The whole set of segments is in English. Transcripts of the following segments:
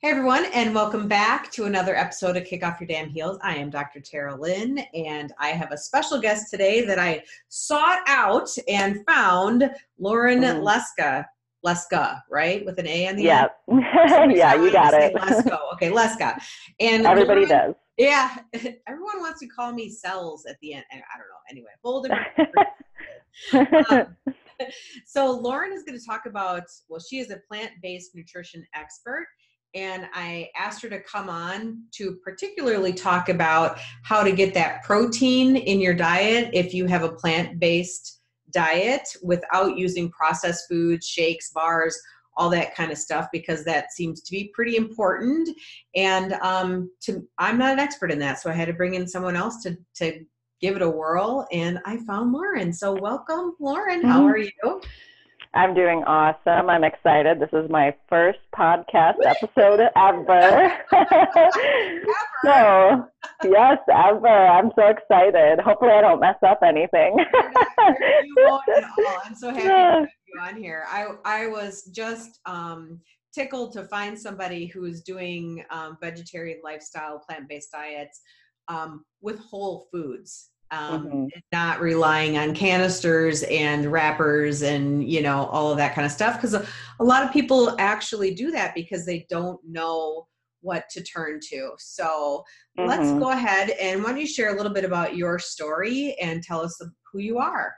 Hey everyone, and welcome back to another episode of Kick Off Your Damn Heels. I am Dr. Tara Lynn, and I have a special guest today that I sought out and found, Lauren Leska. Leska, right? With an A on the end? Yeah, you got it. Lesko. Okay, Leska. And Everybody Lauren, does. yeah, everyone wants to call me Cells at the end. I don't know. Anyway, whole different. So Lauren is going to talk about, well, she is a plant-based nutrition expert. And I asked her to come on to particularly talk about how to get that protein in your diet if you have a plant-based diet without using processed foods, shakes, bars, all that kind of stuff, because that seems to be pretty important. And I'm not an expert in that, so I had to bring in someone else to give it a whirl. And I found Lauren. So welcome, Lauren. How are you? I'm doing awesome. I'm excited. This is my first podcast episode ever. So, yes, ever. I'm so excited. Hopefully I don't mess up anything. You won't at all. I'm so happy to have you on here. I was just tickled to find somebody who's doing vegetarian lifestyle, plant-based diets with whole foods. Not relying on canisters and wrappers and, all of that kind of stuff. Because a lot of people actually do that because they don't know what to turn to. So let's go ahead, and why don't you share a little bit about your story and tell us who you are?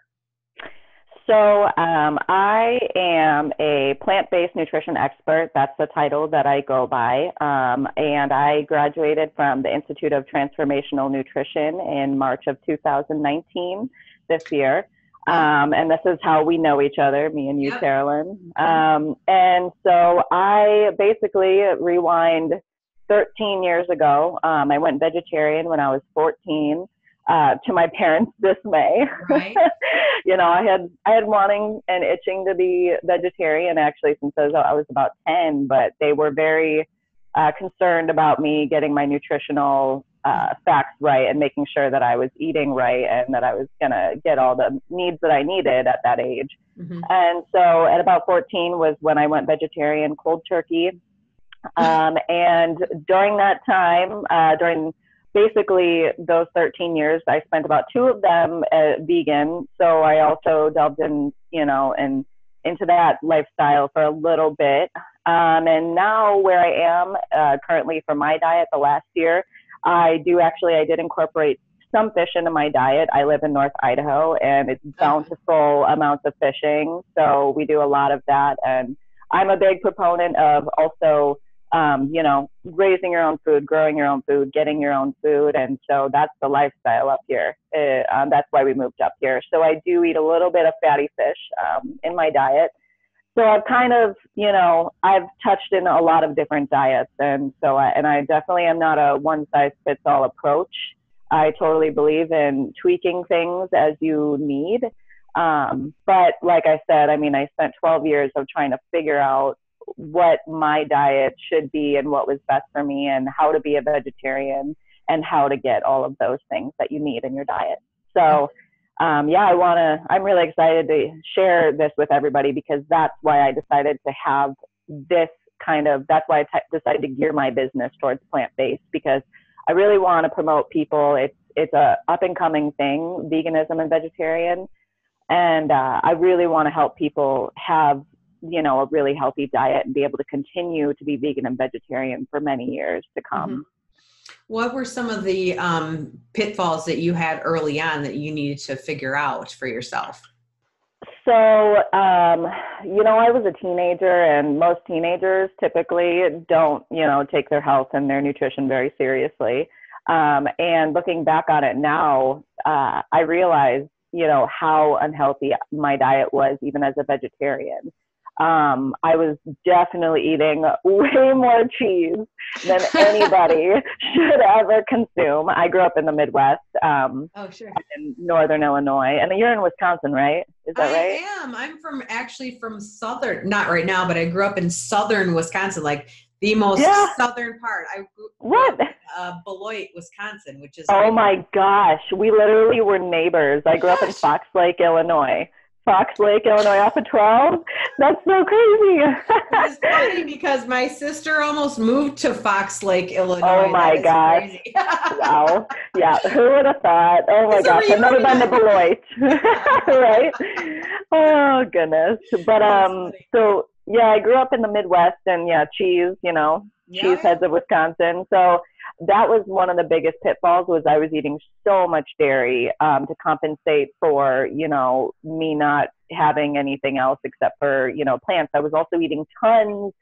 So I am a plant-based nutrition expert. That's the title that I go by. And I graduated from the Institute of Transformational Nutrition in March of 2019, this year. And this is how we know each other, me and you, Carolyn. And so I basically rewind 13 years ago. I went vegetarian when I was 14. To my parents' dismay. Right. I had wanting and itching to be vegetarian actually since I was about 10, but they were very concerned about me getting my nutritional facts right and making sure that I was eating right and that I was going to get all the needs that I needed at that age. And so at about 14 was when I went vegetarian cold turkey. And during that time, during basically those 13 years, I spent about 2 of them vegan. So I also delved in, and into that lifestyle for a little bit. And now where I am currently for my diet the last year, I did incorporate some fish into my diet. I live in North Idaho and it's bountiful amounts of fishing. So we do a lot of that. And I'm a big proponent of also raising your own food, growing your own food, getting your own food. And so that's the lifestyle up here. That's why we moved up here. So I do eat a little bit of fatty fish in my diet. So I've kind of, I've touched in a lot of different diets. And so I definitely am not a one size fits all approach. I totally believe in tweaking things as you need. But like I said, I spent 12 years of trying to figure out what my diet should be and what was best for me and how to be a vegetarian and how to get all of those things that you need in your diet. So I'm really excited to share this with everybody because that's why I decided to have that's why I decided to gear my business towards plant-based, because I really want to promote people. It's a up and coming thing, veganism and vegetarian. And I really want to help people have a really healthy diet and be able to continue to be vegan and vegetarian for many years to come. What were some of the pitfalls that you had early on that you needed to figure out for yourself? So, I was a teenager, and most teenagers typically don't, take their health and their nutrition very seriously. And looking back on it now, I realized, how unhealthy my diet was even as a vegetarian. I was definitely eating way more cheese than anybody should ever consume. I grew up in the Midwest, in Northern Illinois, and you're in Wisconsin, right? Is that right? I am. I'm from southern, not right now, but I grew up in southern Wisconsin, like the most southern part. I grew up in Beloit, Wisconsin, which is my gosh, we literally were neighbors. I grew up in Fox Lake, Illinois. Fox Lake, Illinois off of 12. That's so crazy. It's funny because my sister almost moved to Fox Lake, Illinois. Oh my That is gosh. crazy. Wow. Yeah. Who would have thought? Oh my It's a gosh. I've never been to reunion. Beloit. Right? Oh goodness. But That's funny. so yeah, I grew up in the Midwest and yeah, cheese, Yeah, yeah. cheeseheads of Wisconsin. So that was one of the biggest pitfalls was I was eating so much dairy to compensate for, me not having anything else except for, plants. I was also eating tons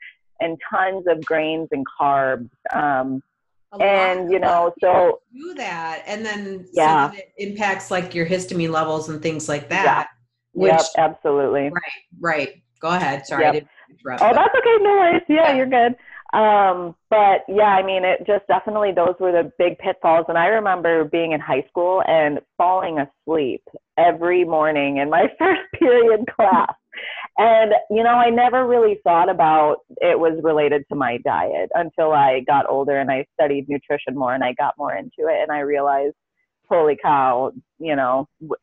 and tons of grains and carbs. And, A lot of people so do that, and then some yeah, of it impacts like your histamine levels and things like yeah, that. Which, yep, absolutely. right, right. Go ahead. Sorry, I Yep. didn't interrupt, Oh, but that's okay. No worries. Yeah, yeah. you're good. But yeah, I mean, it just definitely, those were the big pitfalls. And I remember being in high school and falling asleep every morning in my first period class. And, I never really thought about it was related to my diet until I got older and I studied nutrition more and I got more into it. And I realized, holy cow,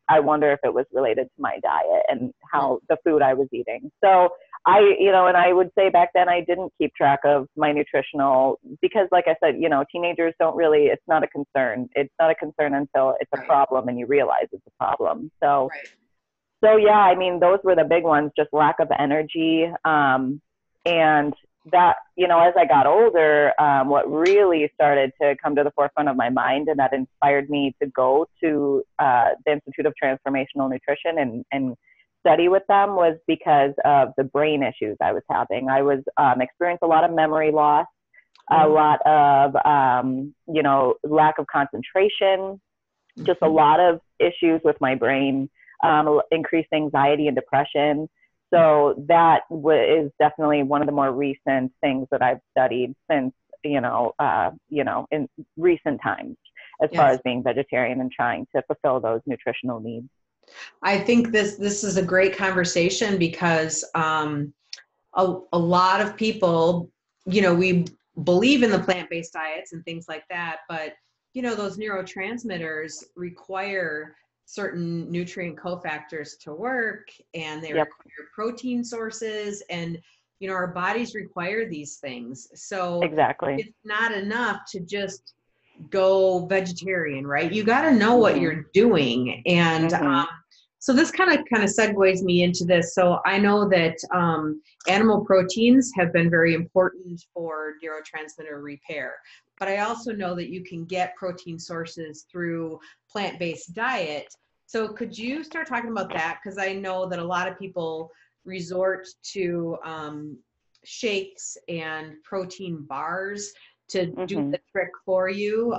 I wonder if it was related to my diet and how the food I was eating. So and I would say back then I didn't keep track of my nutritional because like I said, teenagers don't really, it's not a concern. It's not a concern until it's a Right, problem and you realize it's a problem. So right. yeah, I mean, those were the big ones, just lack of energy. And that, as I got older, what really started to come to the forefront of my mind and that inspired me to go to the Institute of Transformational Nutrition and study with them was because of the brain issues I was having. I was experienced a lot of memory loss, a lot of, lack of concentration, just a lot of issues with my brain, increased anxiety and depression. So that is definitely one of the more recent things that I've studied since, in recent times, as far Yes. as being vegetarian and trying to fulfill those nutritional needs. I think this is a great conversation because a lot of people, we believe in the plant-based diets and things like that, but those neurotransmitters require certain nutrient cofactors to work, and they Yep, require protein sources, and our bodies require these things. So exactly. it's not enough to just go vegetarian, right? You got to know what Mhm. you're doing. And Mhm. so this kind of segues me into this. So I know that animal proteins have been very important for neurotransmitter repair, but I also know that you can get protein sources through plant-based diet. So could you start talking about that? Because I know that a lot of people resort to shakes and protein bars to do Mhm. the trick for you.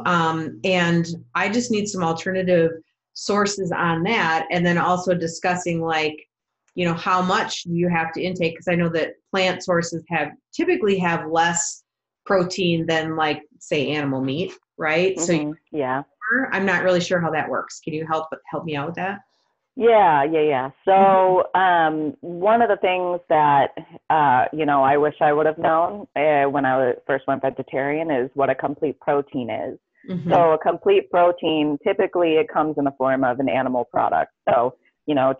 And I just need some alternative sources on that. And then also discussing like, how much you have to intake. Cause I know that plant sources typically have less protein than like say animal meat, right? So Mhm. Yeah. I'm not really sure how that works. Can you help me out with that? Yeah, yeah, yeah. Mm-hmm. So, one of the things that, I wish I would have known when I first went vegetarian is what a complete protein is. Mm-hmm. So, a complete protein, typically it comes in the form of an animal product. So,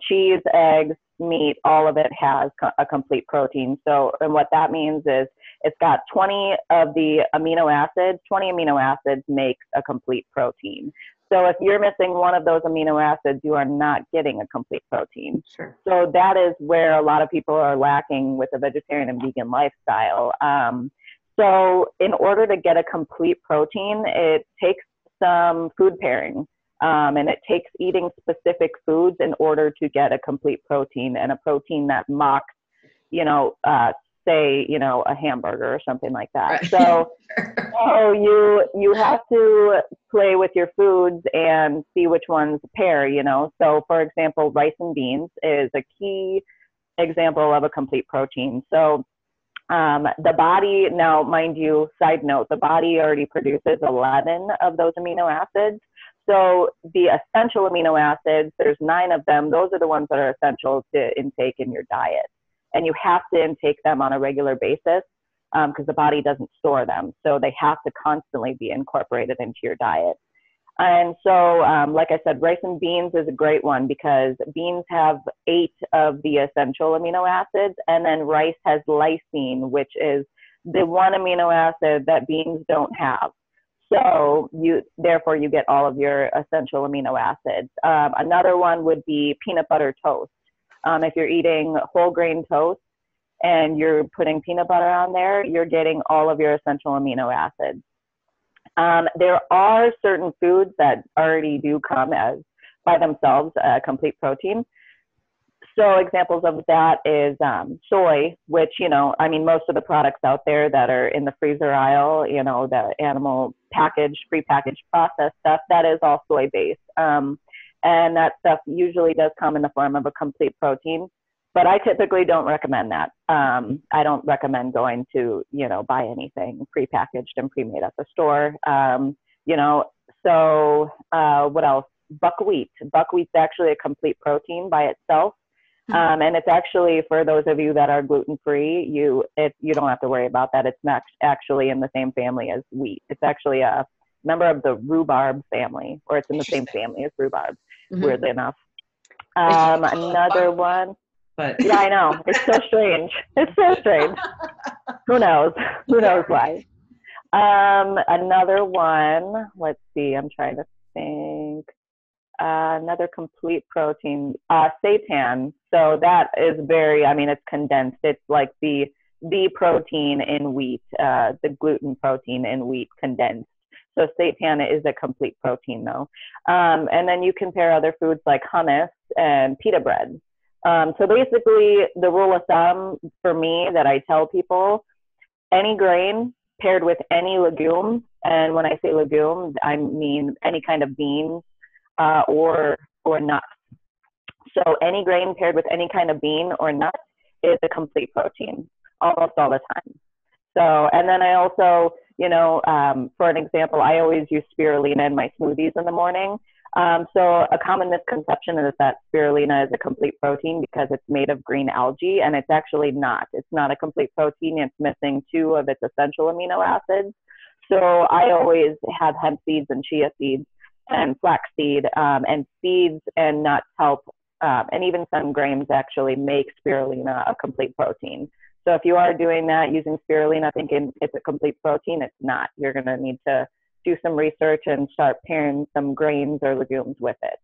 cheese, eggs, meat, all of it has a complete protein. So, and what that means is it's got 20 of the amino acids, 20 amino acids makes a complete protein. So if you're missing one of those amino acids, you are not getting a complete protein. Sure. So that is where a lot of people are lacking with a vegetarian and vegan lifestyle. So in order to get a complete protein, it takes some food pairing. And it takes eating specific foods in order to get a complete protein and a protein that mocks, you know, uh, say, a hamburger or something like that. Right. So oh, you have to play with your foods and see which ones pair. So for example, rice and beans is a key example of a complete protein. So the body, now mind you, side note, the body already produces 11 of those amino acids. So the essential amino acids, there's 9 of them. Those are the ones that are essential to intake in your diet. And you have to intake them on a regular basis because the body doesn't store them. So they have to constantly be incorporated into your diet. And so, like I said, rice and beans is a great one because beans have 8 of the essential amino acids, and then rice has lysine, which is the one amino acid that beans don't have. So therefore you get all of your essential amino acids. Another one would be peanut butter toast. If you're eating whole grain toast and you're putting peanut butter on there, you're getting all of your essential amino acids. There are certain foods that already do come as by themselves complete protein. So examples of that is soy, which, I mean, most of the products out there that are in the freezer aisle, the animal packaged, prepackaged processed stuff, that is all soy-based. And that stuff usually does come in the form of a complete protein. But I typically don't recommend that. I don't recommend going to, buy anything prepackaged and pre-made at the store. So what else? Buckwheat. Buckwheat's actually a complete protein by itself. And it's actually, for those of you that are gluten-free, you don't have to worry about that. It's not actually in the same family as wheat. It's actually a member of the rhubarb family, or it's in the same family as rhubarb, weirdly enough. Another one. But yeah, I know. It's so strange. It's so strange. Who knows? Who knows why? Another one. Let's see. I'm trying to think. Another complete protein, seitan. So that is it's condensed. It's like the protein in wheat, the gluten protein in wheat condensed. So seitan is a complete protein though. And then you compare other foods like hummus and pita bread. So basically the rule of thumb for me that I tell people, any grain paired with any legume, and when I say legume, I mean any kind of beans, or nuts. So any grain paired with any kind of bean or nut is a complete protein almost all the time. So, and then I also, for an example, I always use spirulina in my smoothies in the morning. So a common misconception is that spirulina is a complete protein because it's made of green algae, and it's actually not. It's not a complete protein. It's missing 2 of its essential amino acids. So I always have hemp seeds and chia seeds and flaxseed, and seeds and nuts help, and even some grains actually make spirulina a complete protein. So if you are doing that using spirulina thinking it's a complete protein, it's not. You're going to need to do some research and start pairing some grains or legumes with it.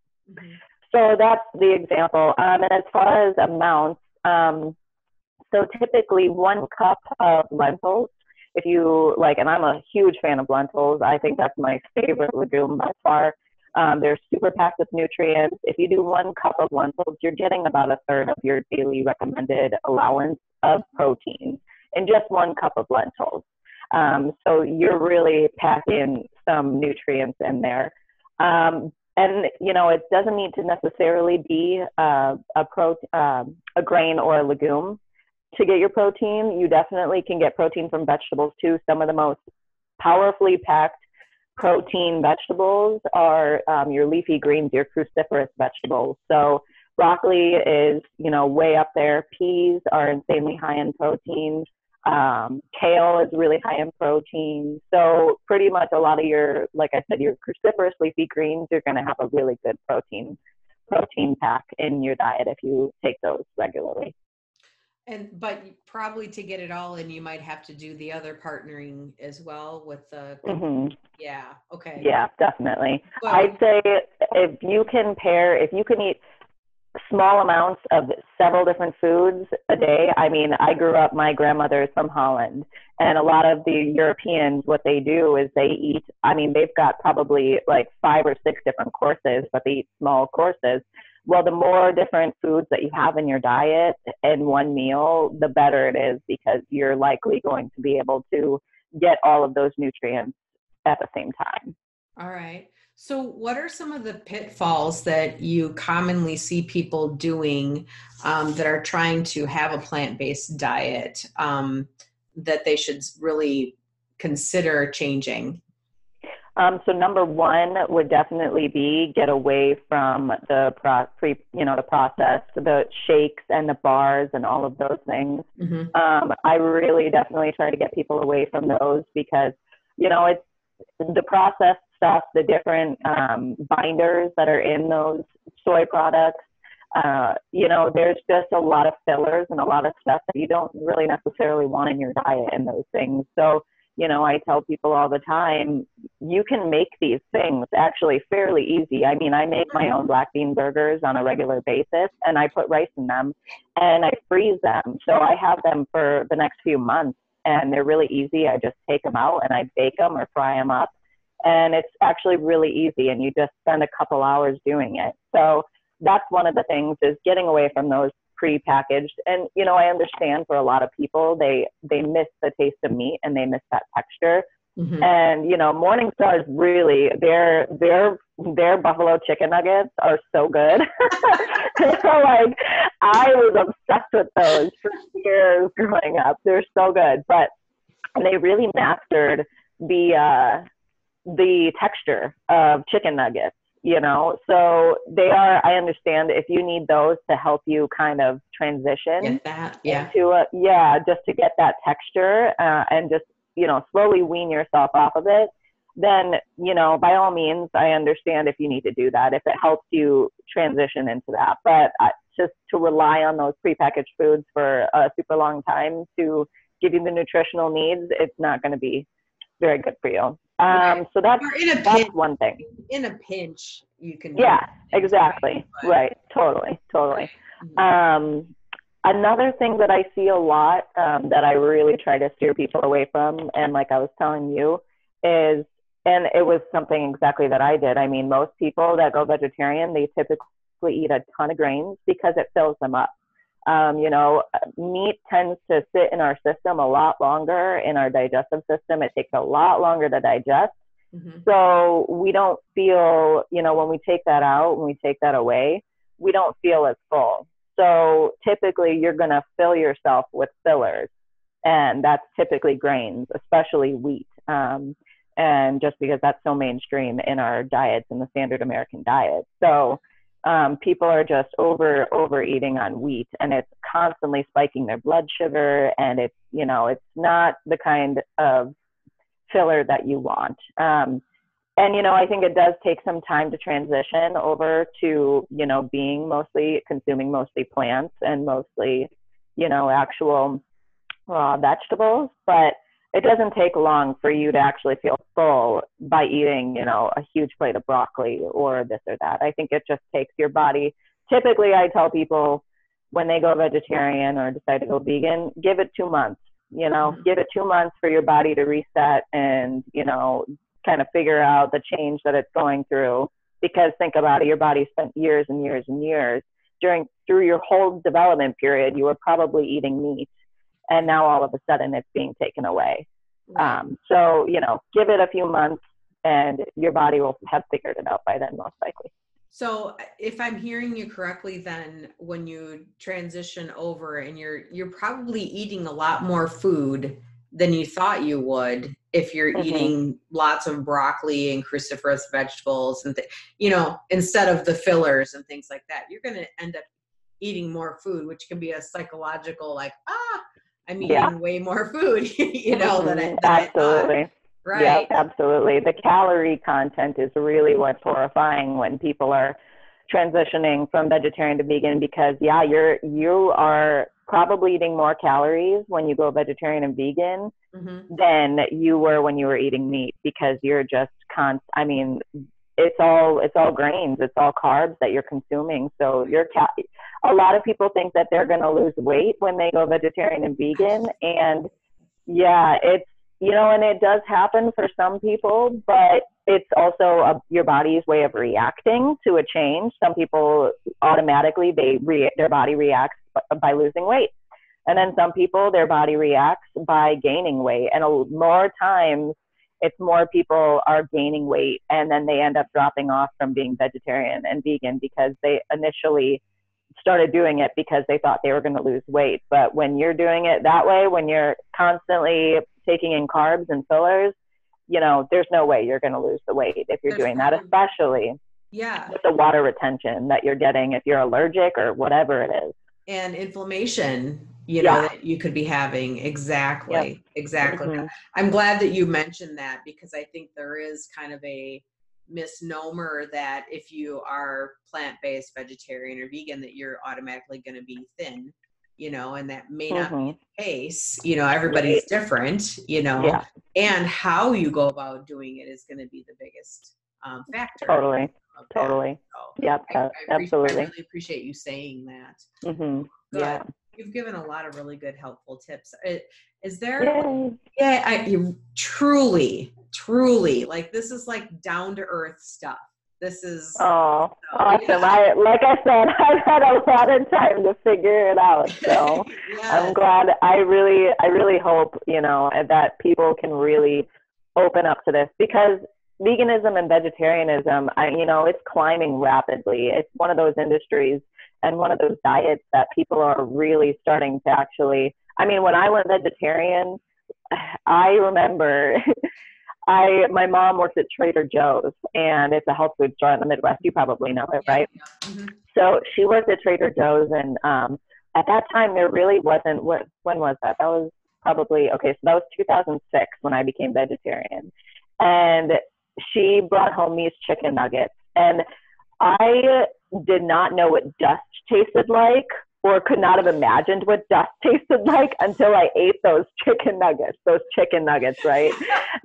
So that's the example. And as far as amounts, so typically 1 cup of lentils, if you like, and I'm a huge fan of lentils. I think that's my favorite legume by far. They're super packed with nutrients. If you do 1 cup of lentils, you're getting about 1/3 of your daily recommended allowance of protein in just 1 cup of lentils. So you're really packing some nutrients in there. And, it doesn't need to necessarily be a grain or a legume to get your protein. You definitely can get protein from vegetables too. Some of the most powerfully packed protein vegetables are your leafy greens, your cruciferous vegetables. So broccoli is, way up there. Peas are insanely high in protein. Kale is really high in protein. So pretty much a lot of your, like I said, your cruciferous leafy greens, you're going to have a really good protein pack in your diet if you take those regularly. But probably to get it all in, you might have to do the other partnering as well with the, yeah. Okay. Yeah, definitely. I'd say if you can eat small amounts of several different foods a day. I mean, I grew up, my grandmother is from Holland, and a lot of the Europeans, what they do is they eat, they've got probably like 5 or 6 different courses, but they eat small courses. Well, the more different foods that you have in your diet in one meal, the better it is, because you're likely going to be able to get all of those nutrients at the same time. All right. So what are some of the pitfalls that you commonly see people doing that are trying to have a plant-based diet that they should really consider changing? So number 1 would definitely be get away from the processed, the shakes and the bars and all of those things. I really definitely try to get people away from those because, it's the processed stuff, the different binders that are in those soy products. You know, there's just a lot of fillers and a lot of stuff that you don't really necessarily want in your diet in those things. So, you know, I tell people all the time, you can make these things actually fairly easy. I mean, I make my own black bean burgers on a regular basis, and I put rice in them and I freeze them. So I have them for the next few months, and they're really easy. I just take them out and I bake them or fry them up. And it's actually really easy, and you just spend a couple hours doing it. So that's one of the things, is getting away from those prepackaged. And, you know, I understand for a lot of people, they miss the taste of meat and they miss that texture. Mm-hmm. And, you know, Morningstar's really, their buffalo chicken nuggets are so good. So, like, I was obsessed with those for years growing up. They're so good, but they really mastered the texture of chicken nuggets. You know, so they are, I understand if you need those to help you kind of transition into just to get that texture and just, you know, slowly wean yourself off of it, then, you know, by all means, I understand if you need to do that, if it helps you transition into that. But just to rely on those prepackaged foods for a super long time to give you the nutritional needs, it's not going to be very good for you. So that's one thing. In a pinch, you can. Yeah, exactly. Right. Totally. Mm-hmm. Another thing that I see a lot that I really try to steer people away from, and like I was telling you, is, and it was something exactly that I did. I mean, most people that go vegetarian, they typically eat a ton of grains because it fills them up. You know, meat tends to sit in our system a lot longer, in our digestive system. It takes a lot longer to digest. Mm-hmm. So we don't feel, you know, when we take that out, when we take that away, we don't feel as full. So typically you're going to fill yourself with fillers, and that's typically grains, especially wheat. And just because that's so mainstream in our diets, in the standard American diet. So people are just overeating on wheat, and it's constantly spiking their blood sugar, and it's, you know, it's not the kind of filler that you want. And, you know, I think it does take some time to transition over to, you know, consuming mostly plants and mostly, you know, actual raw vegetables, but it doesn't take long for you to actually feel full by eating, you know, a huge plate of broccoli or this or that. I think it just takes your body. Typically, I tell people when they go vegetarian or decide to go vegan, give it 2 months, you know, mm-hmm. Give it 2 months for your body to reset and, you know, kind of figure out the change that it's going through. Because think about it, your body spent years and years and years through your whole development period, you were probably eating meat. And now all of a sudden it's being taken away. Right. So, you know, give it a few months and your body will have figured it out by then, most likely. So if I'm hearing you correctly, then when you transition over and you're probably eating a lot more food than you thought you would if you're mm-hmm. eating lots of broccoli and cruciferous vegetables and, you know, instead of the fillers and things like that, you're going to end up eating more food, which can be a psychological, like, I'm eating way more food, you know, mm-hmm. than I thought. Right. Yeah, absolutely. The calorie content is really what's horrifying when people are transitioning from vegetarian to vegan, because you are probably eating more calories when you go vegetarian and vegan mm-hmm. than you were when you were eating meat, because you're just it's all grains, it's all carbs that you're consuming. So a lot of people think that they're going to lose weight when they go vegetarian and vegan, and it's, you know, and it does happen for some people, but it's also your body's way of reacting to a change. Some people automatically, their body reacts by losing weight. And then some people, their body reacts by gaining weight. And more times, it's more people are gaining weight and then they end up dropping off from being vegetarian and vegan because they initially started doing it because they thought they were going to lose weight. But when you're doing it that way, when you're constantly taking in carbs and fillers, you know, there's no way you're going to lose the weight if you're doing that, especially with the water retention that you're getting if you're allergic or whatever it is. And inflammation, you know, that you could be having. Exactly. Mm-hmm. I'm glad that you mentioned that, because I think there is kind of misnomer that if you are plant-based, vegetarian, or vegan, that you're automatically going to be thin, and that may not be the case. Everybody's different, and how you go about doing it is going to be the biggest factor. Totally. So Yep, absolutely. I really appreciate you saying that. Good. Yeah. You've given a lot of really good, helpful tips. Is there? Yeah, you truly, like, this is like down to earth stuff. This is awesome. Yeah. Like I said, I've had a lot of time to figure it out. So yes. I'm glad. I really hope, that people can really open up to this, because veganism and vegetarianism, it's climbing rapidly. It's one of those industries and one of those diets that people are really starting to actually, when I went vegetarian, I remember my mom worked at Trader Joe's, and it's a health food store in the Midwest. You probably know it, right? Yeah. Mm-hmm. So she worked at Trader Joe's, and at that time there really wasn't, when was that? That was probably, so that was 2006 when I became vegetarian. And she brought home these chicken nuggets, and I did not know what dust tasted like, or could not have imagined what dust tasted like until I ate those chicken nuggets, right?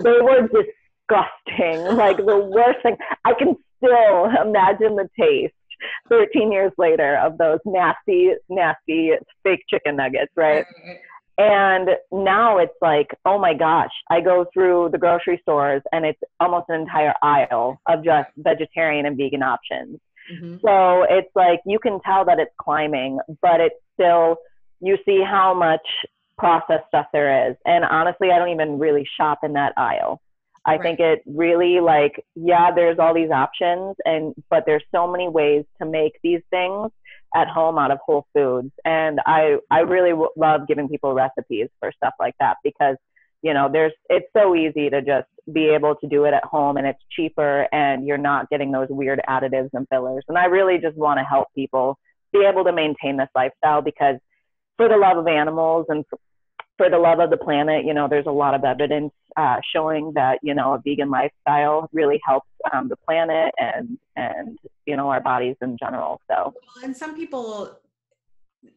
They were disgusting, like the worst thing. I can still imagine the taste 13 years later of those nasty, nasty fake chicken nuggets, right? And now it's like, oh my gosh, I go through the grocery stores and it's almost an entire aisle of just vegetarian and vegan options. Mm-hmm. So it's like, you can tell that it's climbing, but it's still, you see how much processed stuff there is. And honestly, I don't even really shop in that aisle. I think it really, like, there's all these options, but there's so many ways to make these things at home out of whole foods. And I really love giving people recipes for stuff like that, because, it's so easy to just be able to do it at home, and it's cheaper, and you're not getting those weird additives and fillers. And I really just want to help people be able to maintain this lifestyle, because for the love of animals and for the love of the planet, there's a lot of evidence showing that, a vegan lifestyle really helps the planet and our bodies in general. So, and some people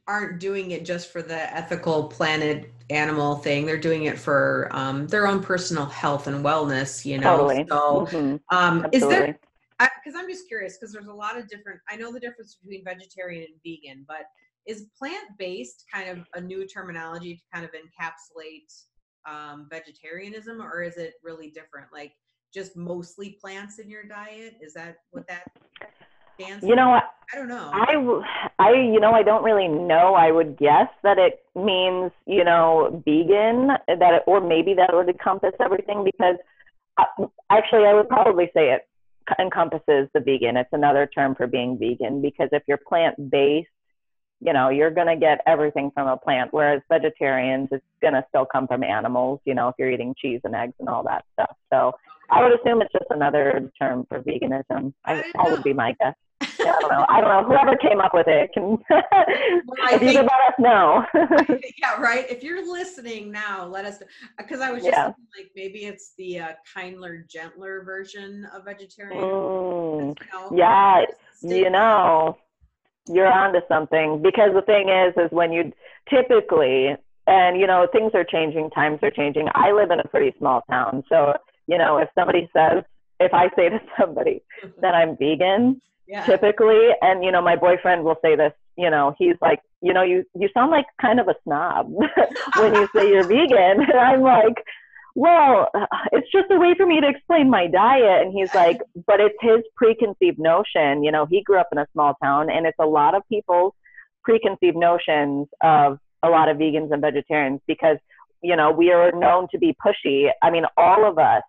aren't doing it just for the ethical planet animal thing. They're doing it for their own personal health and wellness, Totally. So Absolutely. Is there, because I'm just curious, because there's a lot of different, I know the difference between vegetarian and vegan, but is plant-based kind of a new terminology to kind of encapsulate vegetarianism, or is it really different? Like, just mostly plants in your diet? Is that what that stands for? I don't know. I don't really know. I would guess that it means, vegan, or maybe that would encompass everything, because actually I would probably say it encompasses the vegan. It's another term for being vegan, because if you're plant-based, you're going to get everything from a plant, whereas vegetarians, it's going to still come from animals, if you're eating cheese and eggs and all that stuff. So I would assume it's just another term for veganism. That would be my guess. Yeah, I don't know. Whoever came up with it can, if you could let us know. Yeah, right. If you're listening now, let us know. Because I was just thinking, like, maybe it's the kinder, gentler version of vegetarian. You're onto something, because the thing is when you typically, and things are changing, times are changing. I live in a pretty small town, so if I say to somebody that I'm vegan, typically, and my boyfriend will say this, he's like, you sound like kind of a snob when you say you're vegan. And I'm like, well, it's just a way for me to explain my diet. And he's like, but it's his preconceived notion. He grew up in a small town, and it's a lot of people's preconceived notions of a lot of vegans and vegetarians, because, we are known to be pushy. All of us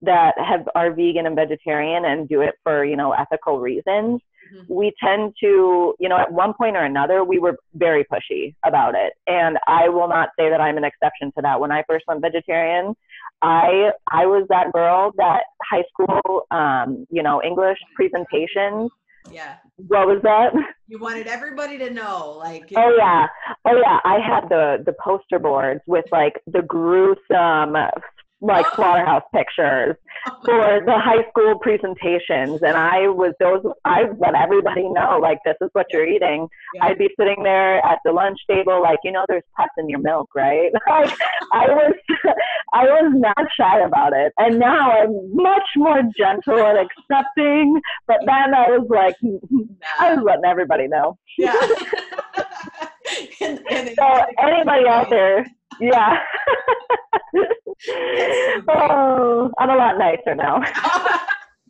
that are vegan and vegetarian and do it for, ethical reasons, we tend to, at one point or another, we were very pushy about it. And I will not say that I'm an exception to that. When I first went vegetarian, I was that girl that high school, English presentations. Yeah. What was that? You wanted everybody to know, like. Oh yeah. I had the poster boards with, like, the gruesome like Oh, slaughterhouse pictures oh my for the high school presentations. And I let everybody know, like, this is what God. you're eating. Yeah. I'd be sitting there at the lunch table, like, there's pus in your milk, right? Like, I was, I was not shy about it. And now I'm much more gentle and accepting. But then I was like, I Nah. was letting everybody know. Yeah. In So a cute anybody out way. there, yeah. That's so great. Oh, I'm a lot nicer now.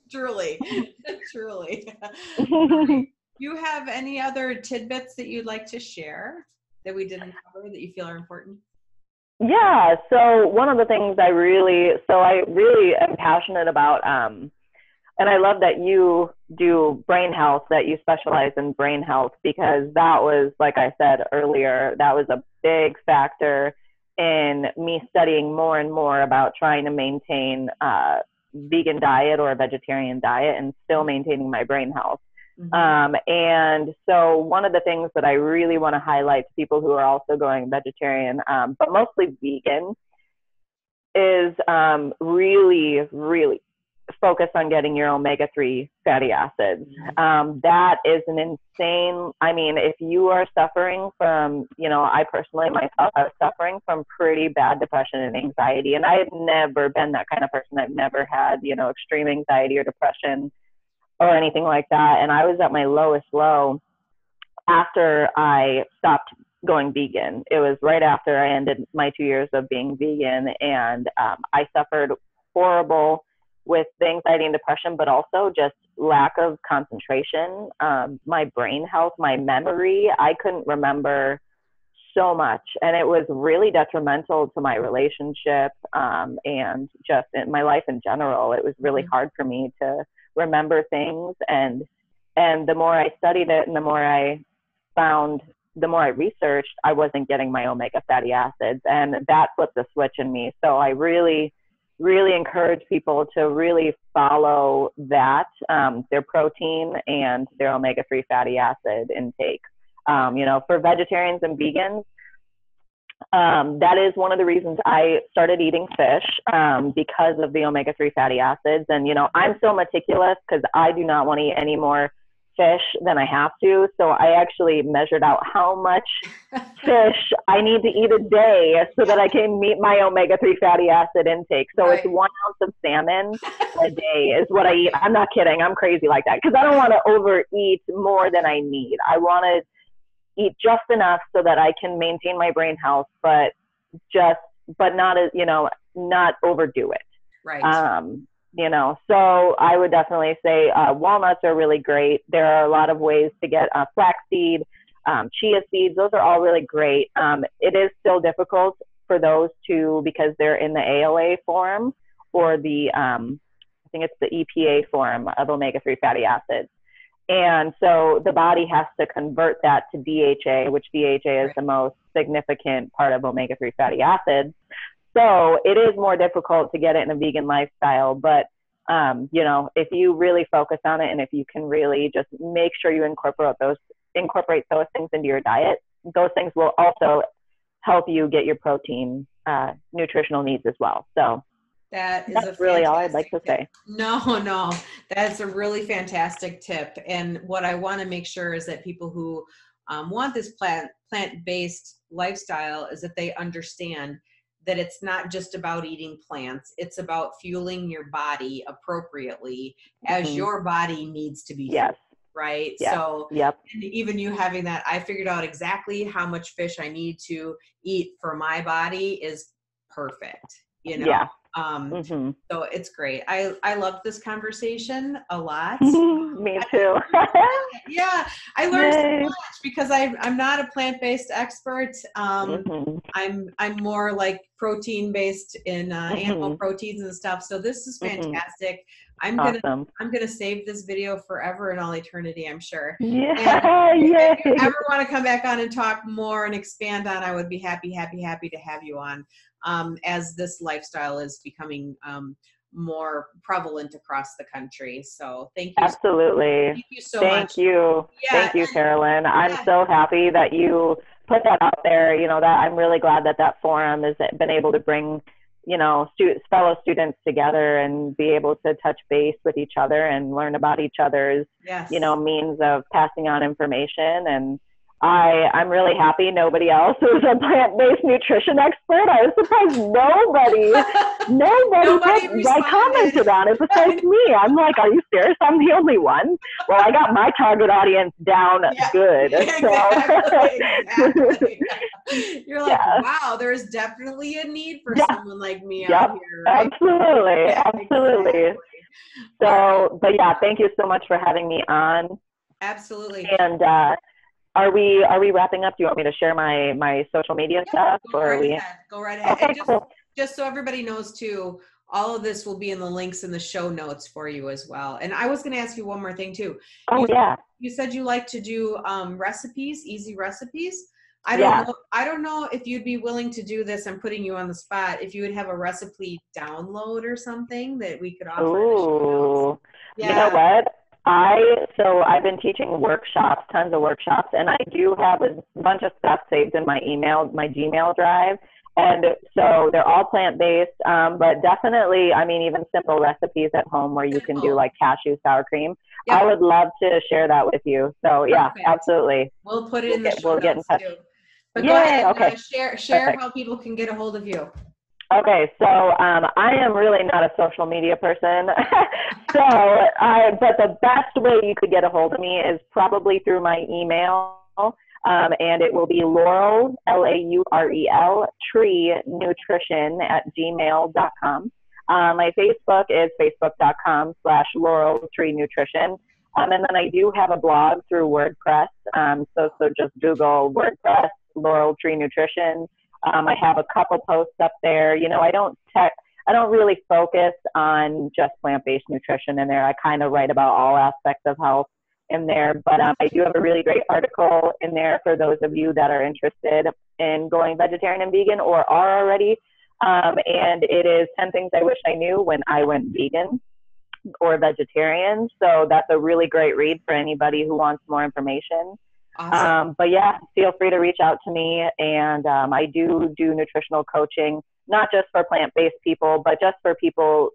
Truly, truly. All right. You have any other tidbits that you'd like to share that we didn't cover that you feel are important? Yeah, so one of the things I really am passionate about, and I love that you do brain health, that you specialize in brain health, because that was, like I said earlier, that was a big factor in me studying more and more about trying to maintain a vegan diet or a vegetarian diet and still maintaining my brain health. Mm-hmm. And so one of the things that I really want to highlight to people who are also going vegetarian, but mostly vegan, is really, really focus on getting your omega-3 fatty acids. That is an insane, I mean, if you are suffering from, I personally myself, I was suffering from pretty bad depression and anxiety. And I had never been that kind of person. I've never had, extreme anxiety or depression or anything like that. And I was at my lowest low after I stopped going vegan. It was right after I ended my 2 years of being vegan, and I suffered horrible with the anxiety and depression, but also just lack of concentration, my brain health, my memory. I couldn't remember so much, and it was really detrimental to my relationship, and just in my life in general. It was really hard for me to remember things, and the more I studied it and the more I researched, I wasn't getting my omega fatty acids, and that flipped the switch in me. So I really, really encourage people to really follow that, their protein and their omega-3 fatty acid intake. For vegetarians and vegans, that is one of the reasons I started eating fish, because of the omega-3 fatty acids. And, I'm so meticulous because I do not want to eat any more fish than I have to. So I actually measured out how much fish I need to eat a day so that I can meet my omega-3 fatty acid intake. So It's 1 ounce of salmon a day is what I eat. I'm not kidding. I'm crazy like that because I don't want to overeat more than I need. I want to eat just enough so that I can maintain my brain health, but not as, not overdo it. Right. So I would definitely say walnuts are really great. There are a lot of ways to get flaxseed, chia seeds. Those are all really great. It is still difficult for those because they're in the ALA form or I think it's the EPA form of omega-3 fatty acids. And so the body has to convert that to DHA, which DHA is the most significant part of omega-3 fatty acids. So it is more difficult to get it in a vegan lifestyle, but if you really focus on it and if you can really just make sure you incorporate those things into your diet, those things will also help you get your protein nutritional needs as well. So that's really all I'd like to say. No, that's a really fantastic tip. And what I want to make sure is that people who want this plant-based lifestyle is that they understand that it's not just about eating plants. It's about fueling your body appropriately as your body needs to be fueled, right? Yes. So and even you having that, I figured out exactly how much fish I need to eat for my body is perfect, Yeah. So it's great. I loved this conversation a lot. Me too. I learned so much because I'm not a plant-based expert. I'm more like protein-based in animal proteins and stuff. So this is fantastic. I'm gonna save this video forever in all eternity, I'm sure. Yeah. And if you ever want to come back on and talk more and expand on, I would be happy to have you on, as this lifestyle is becoming more prevalent across the country. So thank you. Absolutely. Thank you so much. Thank you. Thank you, Carolyn. I'm so happy that you put that out there. That I'm really glad that forum has been able to bring fellow students together and be able to touch base with each other and learn about each other's, Yes. Means of passing on information. And I'm really happy nobody else is a plant-based nutrition expert. I was surprised nobody commented on it besides me. I'm like, are you serious? I'm the only one. Well, I got my target audience down good. Exactly. You're like, wow, there's definitely a need for someone like me out here. Right? Absolutely. Exactly. So, but yeah, thank you so much for having me on. Absolutely. And are we wrapping up? Do you want me to share my social media stuff? Go right ahead. Okay, and cool. Just so everybody knows too, all of this will be in the links in the show notes for you as well. And I was going to ask you one more thing too. You said you like to do recipes, easy recipes. I don't know if you'd be willing to do this. I'm putting you on the spot. If you would have a recipe download or something that we could offer. Ooh. You know what? I've been teaching workshops, tons of workshops, and I do have a bunch of stuff saved in my Gmail drive. And so they're all plant-based, but definitely, even simple recipes at home where you can do like cashew sour cream. Yep. I would love to share that with you. So yeah, absolutely. We'll put it in the show notes get in touch. Too. But go ahead, share how people can get a hold of you. Okay, so I am really not a social media person. But the best way you could get a hold of me is probably through my email. And it will be Laurel, Laurel, tree nutrition @gmail.com. My Facebook is facebook.com/Laurel Tree Nutrition. And then I do have a blog through WordPress. So just Google WordPress, Laurel Tree Nutrition. I have a couple posts up there. I don't really focus on just plant-based nutrition in there. I kind of write about all aspects of health in there, but I do have a really great article in there for those of you that are interested in going vegetarian and vegan or are already. And it is 10 things I wish I knew when I went vegan or vegetarian. So that's a really great read for anybody who wants more information. Awesome. But yeah, feel free to reach out to me. And I do nutritional coaching, not just for plant-based people, but just for people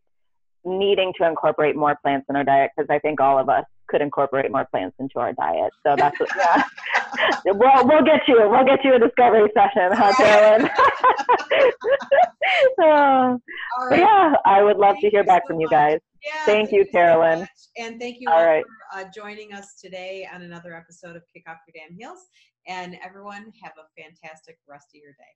needing to incorporate more plants in our diet, because I think all of us could incorporate more plants into our diet. So that's what, we'll get you a discovery session, huh, Carolyn? But yeah, I would love to hear back from you guys. Yeah, thank you, Carolyn. So and thank you all for joining us today on another episode of Kick Off Your Damn Heels. And everyone, have a fantastic rest of your day.